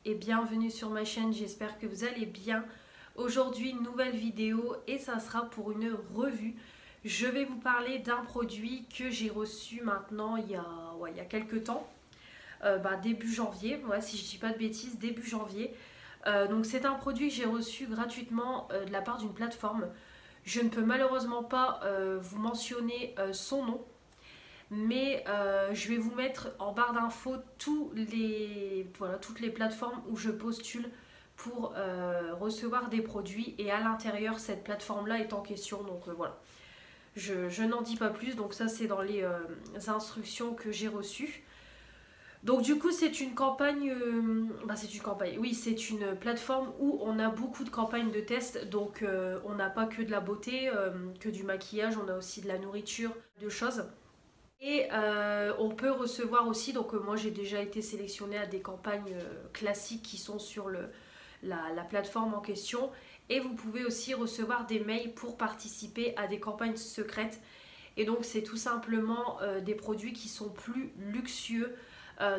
et bienvenue sur ma chaîne, j'espère que vous allez bien. Aujourd'hui une nouvelle vidéo et ça sera pour une revue. Je vais vous parler d'un produit que j'ai reçu maintenant il y a quelques temps, début janvier, si je dis pas de bêtises, début janvier. Donc c'est un produit que j'ai reçu gratuitement de la part d'une plateforme. Je ne peux malheureusement pas vous mentionner son nom, mais je vais vous mettre en barre d'infos toutes les plateformes où je postule pour recevoir des produits, et à l'intérieur cette plateforme là est en question, donc voilà, je n'en dis pas plus. Donc ça c'est dans les instructions que j'ai reçues. Donc du coup c'est une campagne, oui, c'est une plateforme où on a beaucoup de campagnes de tests. Donc on n'a pas que de la beauté, que du maquillage, on a aussi de la nourriture, de choses. Et on peut recevoir aussi, donc moi j'ai déjà été sélectionnée à des campagnes classiques qui sont sur la plateforme en question. Et vous pouvez aussi recevoir des mails pour participer à des campagnes secrètes. Et donc c'est tout simplement des produits qui sont plus luxueux.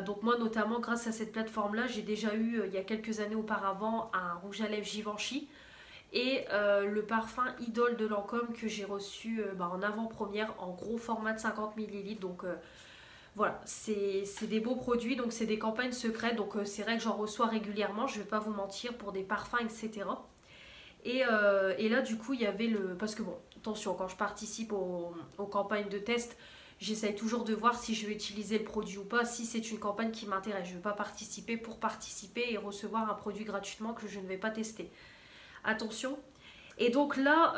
Donc moi notamment grâce à cette plateforme là, j'ai déjà eu il y a quelques années auparavant un rouge à lèvres Givenchy et le parfum Idole de Lancôme que j'ai reçu en avant-première en gros format de 50 ml. Donc voilà, c'est des beaux produits, donc c'est des campagnes secrètes. Donc c'est vrai que j'en reçois régulièrement, je vais pas vous mentir, pour des parfums, etc. Et là du coup il y avait le... Parce que bon, attention, quand je participe aux campagnes de test, j'essaye toujours de voir si je vais utiliser le produit ou pas, si c'est une campagne qui m'intéresse. Je ne vais pas participer pour participer et recevoir un produit gratuitement que je ne vais pas tester. Attention. Et donc là,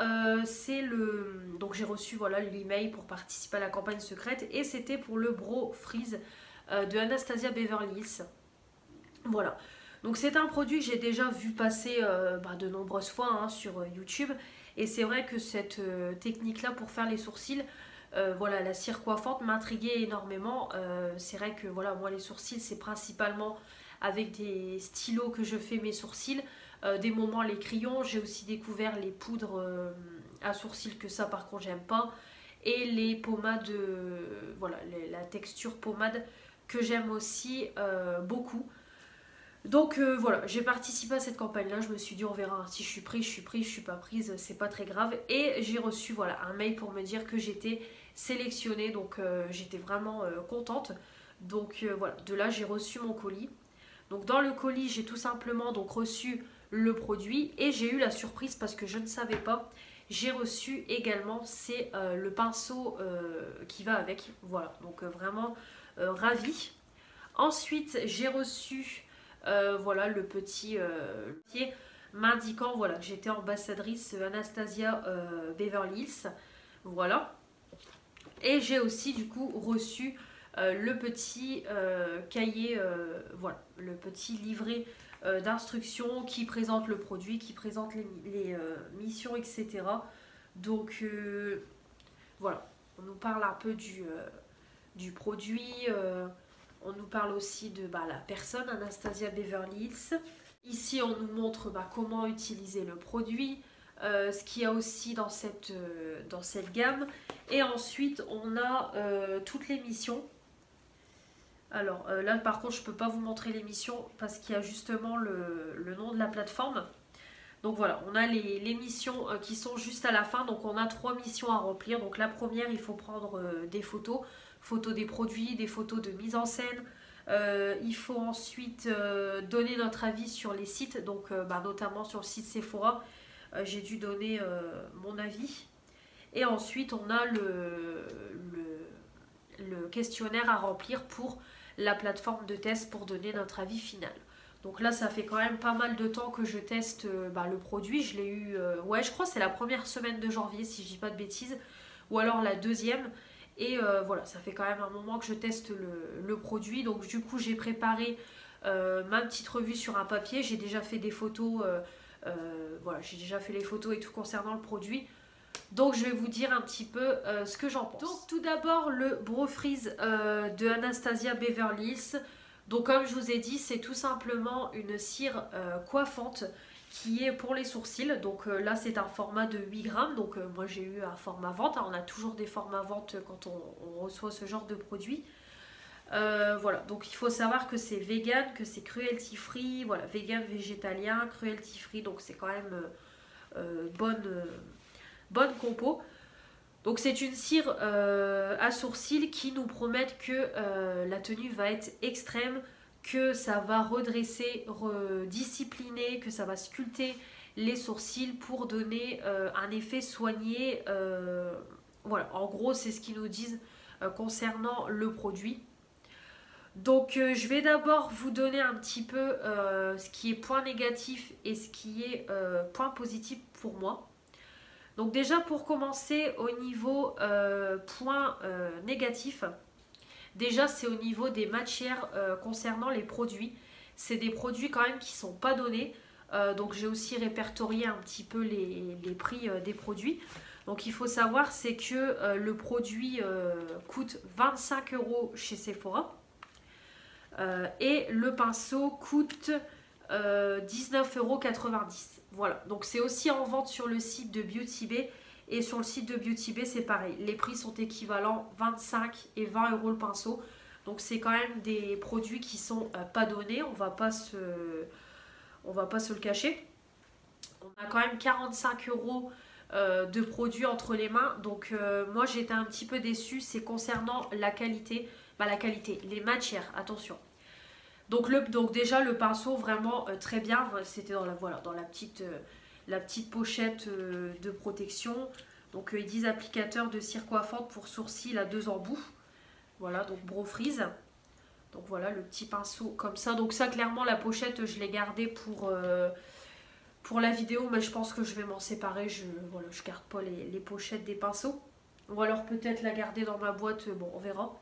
donc j'ai reçu voilà l'email pour participer à la campagne secrète, et c'était pour le Brow Freeze de Anastasia Beverly Hills. Voilà. Donc c'est un produit que j'ai déjà vu passer de nombreuses fois sur YouTube. Et c'est vrai que cette technique-là pour faire les sourcils, la cire coiffante m'intriguait énormément. C'est vrai que voilà, moi les sourcils c'est principalement avec des stylos que je fais mes sourcils. Des moments les crayons, j'ai aussi découvert les poudres à sourcils, que ça par contre j'aime pas. Et les pommades, la texture pommade que j'aime aussi beaucoup. Donc voilà, j'ai participé à cette campagne-là. Je me suis dit on verra, si je suis prise, je suis prise, je suis pas prise, c'est pas très grave. Et j'ai reçu voilà un mail pour me dire que j'étais sélectionnée, donc j'étais vraiment contente. Donc voilà, de là j'ai reçu mon colis. Donc dans le colis j'ai tout simplement donc reçu le produit, et j'ai eu la surprise parce que je ne savais pas. J'ai reçu également c'est le pinceau qui va avec. Voilà, donc vraiment ravie. Ensuite j'ai reçu le petit papier m'indiquant voilà, que j'étais ambassadrice Anastasia Beverly Hills. Voilà. Et j'ai aussi du coup reçu le petit cahier, le petit livret d'instructions qui présente le produit, qui présente les missions, etc. Donc voilà, on nous parle un peu du produit. On nous parle aussi de la personne, Anastasia Beverly Hills. Ici, on nous montre comment utiliser le produit, ce qu'il y a aussi dans cette gamme. Et ensuite, on a toutes les missions. Alors là, par contre, je ne peux pas vous montrer les missions parce qu'il y a justement le nom de la plateforme. Donc voilà, on a les missions qui sont juste à la fin. Donc on a 3 missions à remplir. Donc la première, il faut prendre des photos. Photos des produits, des photos de mise en scène. Il faut ensuite donner notre avis sur les sites. Donc notamment sur le site Sephora. J'ai dû donner mon avis. Et ensuite, on a le questionnaire à remplir pour la plateforme de test pour donner notre avis final. Donc là, ça fait quand même pas mal de temps que je teste le produit. Je l'ai eu, je crois que c'est la première semaine de janvier, si je dis pas de bêtises, ou alors la deuxième. Et voilà, ça fait quand même un moment que je teste le produit. Donc du coup, j'ai préparé ma petite revue sur un papier. J'ai déjà fait des photos, j'ai déjà fait les photos et tout concernant le produit. Donc je vais vous dire un petit peu ce que j'en pense. Donc tout d'abord le Brow Freeze de Anastasia Beverly Hills. Donc comme je vous ai dit, c'est tout simplement une cire coiffante qui est pour les sourcils. Donc là c'est un format de 8 grammes. Donc moi j'ai eu un format vente. On a toujours des formats vente quand on reçoit ce genre de produit. Voilà, donc il faut savoir que c'est vegan, que c'est cruelty free, voilà, vegan, végétalien, cruelty free, donc c'est quand même bonne compo. Donc c'est une cire à sourcils qui nous promettent que la tenue va être extrême, que ça va redresser, rediscipliner, que ça va sculpter les sourcils pour donner un effet soigné. Voilà, en gros c'est ce qu'ils nous disent concernant le produit. Donc je vais d'abord vous donner un petit peu ce qui est point négatif et ce qui est point positif pour moi. Donc déjà pour commencer au niveau point négatif, déjà c'est au niveau des matières concernant les produits. C'est des produits quand même qui ne sont pas donnés. Donc j'ai aussi répertorié un petit peu les prix des produits. Donc il faut savoir c'est que le produit coûte 25 € chez Sephora. Et le pinceau coûte 19,90 €. Voilà, donc c'est aussi en vente sur le site de Beauty Bay. Et sur le site de Beauty Bay, c'est pareil. Les prix sont équivalents, 25 et 20 € le pinceau. Donc c'est quand même des produits qui sont pas donnés. On va pas se le cacher. On a quand même 45 € de produits entre les mains. Donc moi j'étais un petit peu déçue. C'est concernant la qualité. La qualité, les matières, attention. Donc déjà le pinceau vraiment très bien, c'était dans la petite pochette de protection. Donc ils disent applicateur de cire coiffante pour sourcils à 2 embouts. Voilà, donc Brow Freeze. Donc voilà le petit pinceau comme ça. Donc ça clairement la pochette je l'ai gardée pour la vidéo, mais je pense que je vais m'en séparer. Je garde pas les pochettes des pinceaux. Ou alors peut-être la garder dans ma boîte, bon on verra.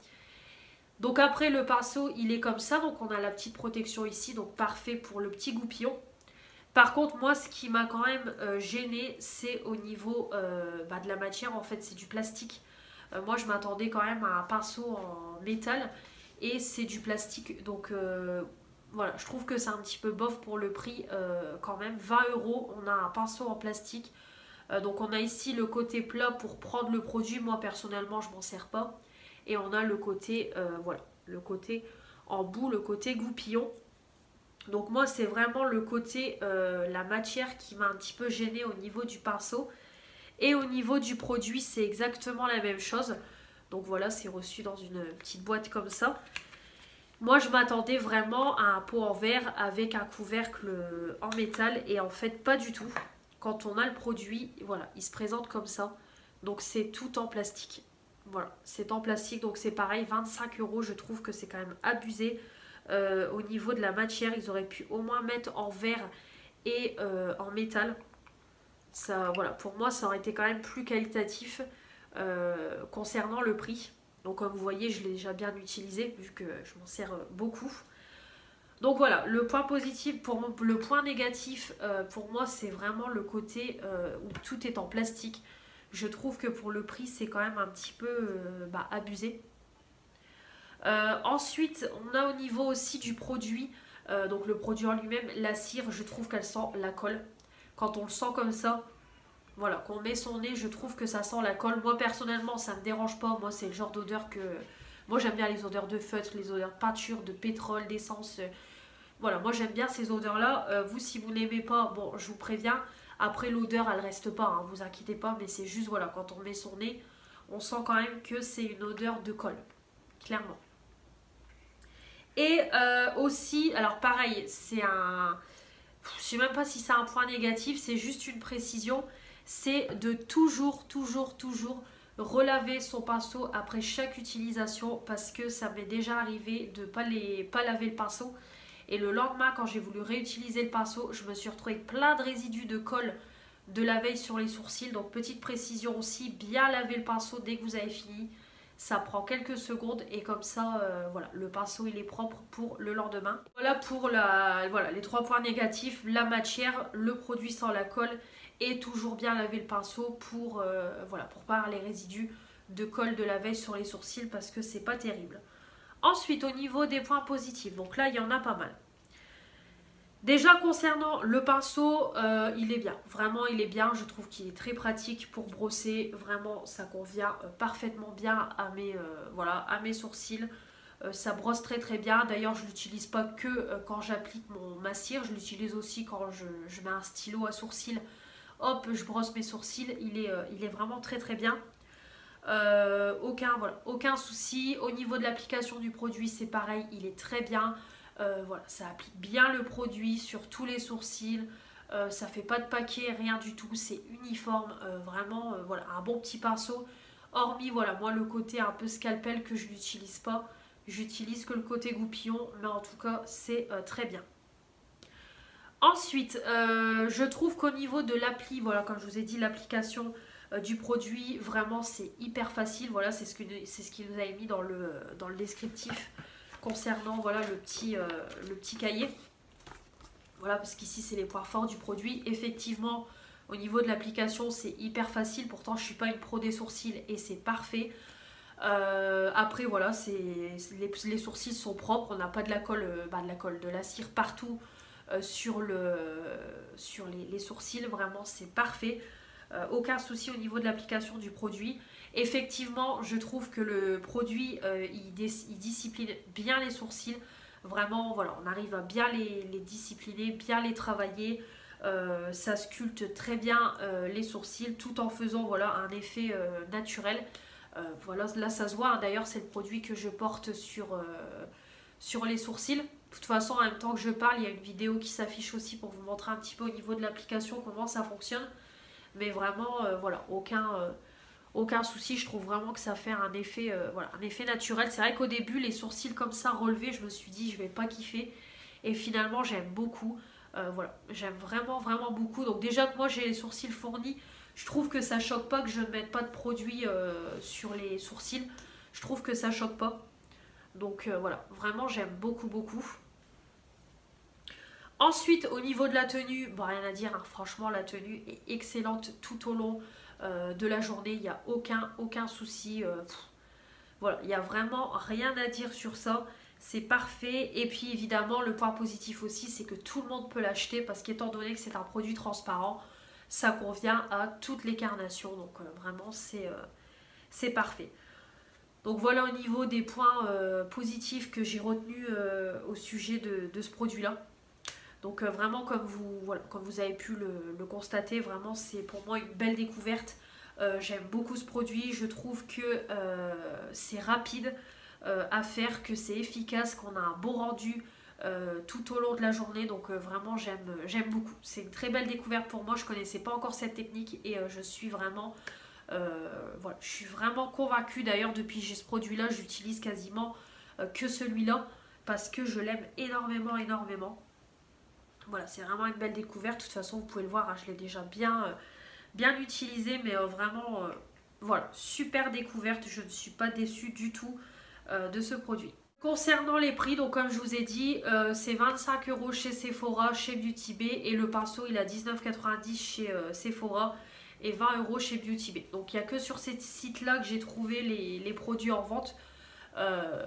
Donc après le pinceau il est comme ça, donc on a la petite protection ici, donc parfait pour le petit goupillon. Par contre moi ce qui m'a quand même gêné c'est au niveau de la matière, en fait c'est du plastique. Moi je m'attendais quand même à un pinceau en métal et c'est du plastique, donc voilà, je trouve que c'est un petit peu bof pour le prix quand même. 20 €, on a un pinceau en plastique. Donc on a ici le côté plat pour prendre le produit, moi personnellement je m'en sers pas. Et on a le côté, voilà, le côté en bout, le côté goupillon. Donc moi c'est vraiment le côté, la matière qui m'a un petit peu gênée au niveau du pinceau. Et au niveau du produit c'est exactement la même chose. Donc voilà, c'est reçu dans une petite boîte comme ça. Moi je m'attendais vraiment à un pot en verre avec un couvercle en métal. Et en fait pas du tout. Quand on a le produit, voilà, il se présente comme ça. Donc c'est tout en plastique. Voilà, c'est en plastique, donc c'est pareil, 25 €, je trouve que c'est quand même abusé. Au niveau de la matière, ils auraient pu au moins mettre en verre et en métal. Ça, voilà, pour moi, ça aurait été quand même plus qualitatif concernant le prix. Donc comme vous voyez, je l'ai déjà bien utilisé, vu que je m'en sers beaucoup. Donc voilà, le point positif, le point négatif, pour moi, c'est vraiment le côté où tout est en plastique. Je trouve que pour le prix, c'est quand même un petit peu abusé. Ensuite, on a au niveau aussi du produit, donc le produit en lui-même, la cire, je trouve qu'elle sent la colle. Quand on le sent comme ça, voilà, qu'on met son nez, je trouve que ça sent la colle. Moi, personnellement, ça ne me dérange pas. Moi, c'est le genre d'odeur que... Moi, j'aime bien les odeurs de feutre, les odeurs de peinture, de pétrole, d'essence. Voilà, moi, j'aime bien ces odeurs-là. Vous, si vous n'aimez pas, bon, je vous préviens... Après l'odeur elle reste pas, hein, vous inquiétez pas, mais c'est juste voilà, quand on met son nez, on sent quand même que c'est une odeur de colle, clairement. Et aussi, alors pareil, c'est un... Je sais même pas si c'est un point négatif, c'est juste une précision, c'est de toujours relaver son pinceau après chaque utilisation parce que ça m'est déjà arrivé de pas laver le pinceau. Et le lendemain, quand j'ai voulu réutiliser le pinceau, je me suis retrouvée avec plein de résidus de colle de la veille sur les sourcils. Donc petite précision aussi, bien laver le pinceau dès que vous avez fini. Ça prend quelques secondes et comme ça, voilà, le pinceau il est propre pour le lendemain. Voilà pour les 3 points négatifs, la matière, le produit sans la colle et toujours bien laver le pinceau pour pas avoir les résidus de colle de la veille sur les sourcils parce que c'est pas terrible. Ensuite, au niveau des points positifs, donc là, il y en a pas mal. Déjà, concernant le pinceau, il est bien. Vraiment, il est bien. Je trouve qu'il est très pratique pour brosser. Vraiment, ça convient parfaitement bien à mes sourcils. Ça brosse très très bien. D'ailleurs, je l'utilise pas que quand j'applique ma cire, je l'utilise aussi quand je mets un stylo à sourcils. Hop, je brosse mes sourcils. Il est vraiment très très bien. Aucun souci. Au niveau de l'application du produit, c'est pareil, il est très bien. Voilà, ça applique bien le produit sur tous les sourcils. Ça fait pas de paquet, rien du tout. C'est uniforme. Vraiment, voilà, un bon petit pinceau. Hormis, voilà, moi, le côté un peu scalpel que je n'utilise pas. J'utilise que le côté goupillon, mais en tout cas, c'est très bien. Ensuite, je trouve qu'au niveau de l'appli, voilà, comme je vous ai dit, l'application du produit, vraiment, c'est hyper facile. Voilà, c'est ce qu'il nous avait mis dans le descriptif concernant voilà, le petit cahier. Voilà, parce qu'ici, c'est les points forts du produit. Effectivement, au niveau de l'application, c'est hyper facile. Pourtant, je ne suis pas une pro des sourcils et c'est parfait. Après voilà, les sourcils sont propres, on n'a pas de la colle, de la cire partout sur les sourcils, vraiment c'est parfait. Aucun souci au niveau de l'application du produit. Effectivement, je trouve que le produit il discipline bien les sourcils. Vraiment, voilà, on arrive à bien les discipliner, bien les travailler. Ça sculpte très bien les sourcils tout en faisant voilà, un effet naturel. Voilà, là ça se voit, hein. D'ailleurs c'est le produit que je porte sur les sourcils. De toute façon, en même temps que je parle, il y a une vidéo qui s'affiche aussi pour vous montrer un petit peu au niveau de l'application comment ça fonctionne. Mais vraiment, voilà, aucun souci. Je trouve vraiment que ça fait un effet, voilà, un effet naturel. C'est vrai qu'au début, les sourcils comme ça relevés, je me suis dit je vais pas kiffer. Et finalement, j'aime beaucoup. Voilà, j'aime vraiment, vraiment beaucoup. Donc déjà que moi j'ai les sourcils fournis, je trouve que ça choque pas que je ne mette pas de produit sur les sourcils. Je trouve que ça choque pas. Donc voilà, vraiment j'aime beaucoup beaucoup. Ensuite au niveau de la tenue, bon, rien à dire, hein, franchement la tenue est excellente tout au long de la journée. Il n'y a aucun souci. Voilà, il n'y a vraiment rien à dire sur ça. C'est parfait. Et puis évidemment le point positif aussi, c'est que tout le monde peut l'acheter parce qu'étant donné que c'est un produit transparent, ça convient à toutes les carnations. Donc vraiment c'est parfait. Donc voilà au niveau des points positifs que j'ai retenus au sujet de ce produit-là. Donc vraiment comme vous avez pu le constater, vraiment c'est pour moi une belle découverte. J'aime beaucoup ce produit, je trouve que c'est rapide à faire, que c'est efficace, qu'on a un beau rendu tout au long de la journée. Donc vraiment j'aime beaucoup. C'est une très belle découverte pour moi, je ne connaissais pas encore cette technique et je suis vraiment... voilà, je suis vraiment convaincue. D'ailleurs depuis que j'ai ce produit là j'utilise quasiment que celui-là parce que je l'aime énormément. Voilà, c'est vraiment une belle découverte. De toute façon vous pouvez le voir, hein, je l'ai déjà bien utilisé, mais vraiment voilà, super découverte. Je ne suis pas déçue du tout de ce produit. Concernant les prix, donc comme je vous ai dit, c'est 25 € chez Sephora, chez Beauty Bay, et le pinceau il a 19,90 € chez Sephora et 20 € chez Beauty Bay. Donc il n'y a que sur ces sites-là que j'ai trouvé les produits en vente.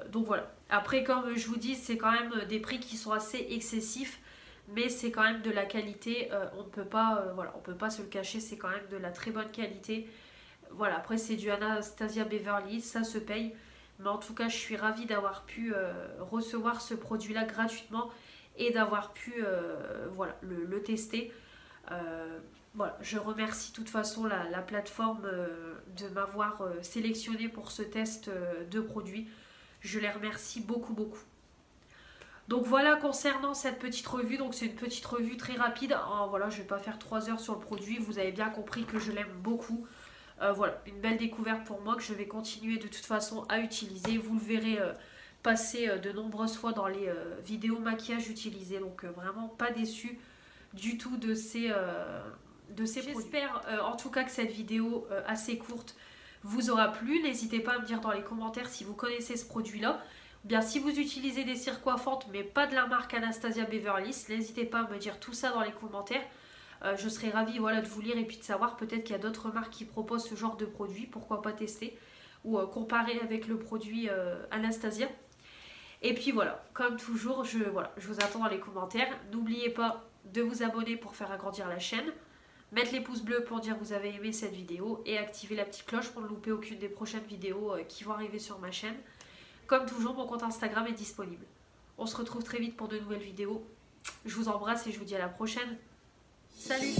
Donc voilà. Après, comme je vous dis, c'est quand même des prix qui sont assez excessifs, mais c'est quand même de la qualité. On ne peut pas, voilà, on peut pas se le cacher, c'est quand même de la très bonne qualité. Voilà. Après, c'est du Anastasia Beverly Hills, ça se paye. Mais en tout cas, je suis ravie d'avoir pu recevoir ce produit-là gratuitement et d'avoir pu voilà, le tester. Voilà, je remercie de toute façon la plateforme de m'avoir sélectionné pour ce test de produit. Je les remercie beaucoup. Donc voilà concernant cette petite revue. Donc c'est une petite revue très rapide. Oh, voilà, je ne vais pas faire 3 heures sur le produit. Vous avez bien compris que je l'aime beaucoup. Voilà, une belle découverte pour moi que je vais continuer de toute façon à utiliser. Vous le verrez passer de nombreuses fois dans les vidéos maquillage utilisées. Donc vraiment pas déçue du tout de ces produits. J'espère en tout cas que cette vidéo assez courte vous aura plu. N'hésitez pas à me dire dans les commentaires si vous connaissez ce produit-là. Bien, si vous utilisez des cires coiffantes mais pas de la marque Anastasia Beverly Hills, n'hésitez pas à me dire tout ça dans les commentaires. Je serais ravie voilà, de vous lire et puis de savoir peut-être qu'il y a d'autres marques qui proposent ce genre de produit. Pourquoi pas tester ou comparer avec le produit Anastasia. Et puis voilà, comme toujours, je vous attends dans les commentaires. N'oubliez pas de vous abonner pour faire agrandir la chaîne. Mettre les pouces bleus pour dire que vous avez aimé cette vidéo. Et activer la petite cloche pour ne louper aucune des prochaines vidéos qui vont arriver sur ma chaîne. Comme toujours, mon compte Instagram est disponible. On se retrouve très vite pour de nouvelles vidéos. Je vous embrasse et je vous dis à la prochaine. Salut!